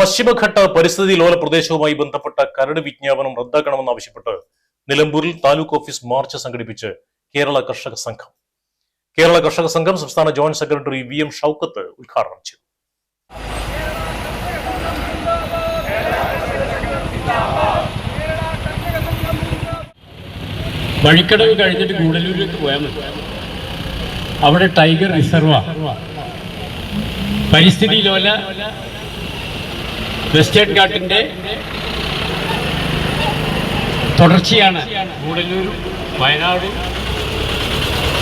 പശ്ചിമഘട്ട പരിസ്ഥിതി ലോല പ്രദേശവുമായി ബന്ധപ്പെട്ട കരട് വിജ്ഞാപനം റദ്ദാക്കണമെന്നാവശ്യപ്പെട്ട് നിലമ്പൂരിൽ താലൂക്ക് ഓഫീസ് മാർച്ച് സംഘടിപ്പിച്ച് കേരള കർഷക സംഘം. കേരള കർഷക സംഘം സംസ്ഥാന ജോയിന്റ് സെക്രട്ടറി VM ഷൗക്കത്ത് ഉദ്ഘാടനം ചെയ്തു. വഴിക്കടവ് കഴിഞ്ഞിട്ട് ഗൂഡല്ലൂരിലേക്ക് പോയാൽ മതി. അവിടെ ടൈഗർ റിസർവാ. പരിസ്ഥിതി ലോല വെസ്റ്റേൺ ഘാട്ടിന്റെ തുടർച്ചയാണ് ഗൂഡല്ലൂർ, വയനാട്.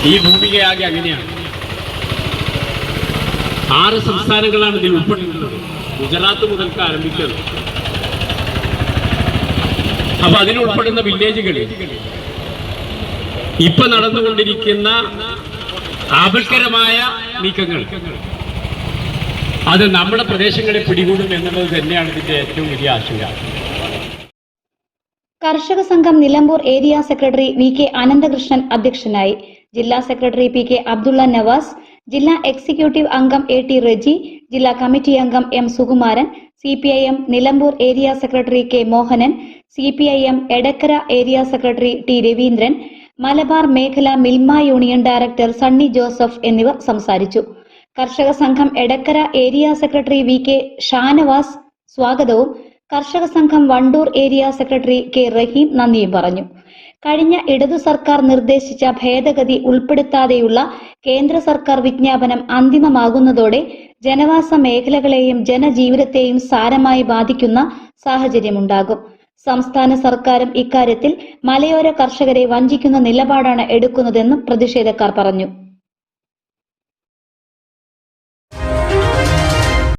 ഈ ഭൂമികയാകെ അങ്ങനെയാണ്. 6 സംസ്ഥാനങ്ങളാണ് ഇതിൽ ഉൾപ്പെട്ടിട്ടുള്ളത്. ഗുജറാത്ത് മുതൽക്ക് ആരംഭിക്കുന്നത്. അപ്പൊ അതിലുൾപ്പെടുന്ന വില്ലേജുകളിൽ ഇപ്പൊ നടന്നുകൊണ്ടിരിക്കുന്ന ആപൽക്കരമായ നീക്കങ്ങൾ അത് നമ്മുടെ പ്രദേശങ്ങളെ പിടികൂടും എന്നുള്ളത് തന്നെയാണ് ഇതിന്റെ ഏറ്റവും വലിയ ആശങ്ക. കർഷക സംഘം Nilambur area secretary VK Ananthakrishnan അധ്യക്ഷനായി. ജില്ലാ സെക്രട്ടറി PK അബ്ദുള്ള നവാസ്, ജില്ലാ എക്സിക്യൂട്ടീവ് അംഗം AT റെജി, ജില്ലാ കമ്മിറ്റി അംഗം M Sukumaran, CPIM Nilambur area secretary K Mohanan, CPIM Edakkara area secretary T Raveendran, Malabar മേഖല മിൽമ യൂണിയൻ ഡയറക്ടർ സണ്ണി ജോസഫ് എന്നിവർ സംസാരിച്ചു. കർഷക സംഘം Edakkara area secretary VK Shanavas സ്വാഗതവും കർഷക സംഘം Wandoor area secretary K Raheem നന്ദിയും പറഞ്ഞു. കഴിഞ്ഞ ഇടതു സർക്കാർ നിർദ്ദേശിച്ച ഭേദഗതി ഉൾപ്പെടുത്താതെയുള്ള കേന്ദ്ര സർക്കാർ വിജ്ഞാപനം അന്തിമമാകുന്നതോടെ ജനവാസ മേഖലകളെയും ജനജീവിതത്തെയും സാരമായി ബാധിക്കുന്ന സാഹചര്യമുണ്ടാകും. സംസ്ഥാന സർക്കാരും ഇക്കാര്യത്തിൽ മലയോര കർഷകരെ വഞ്ചിക്കുന്ന നിലപാടാണ് എടുക്കുന്നതെന്നും പ്രതിഷേധക്കാർ പറഞ്ഞു.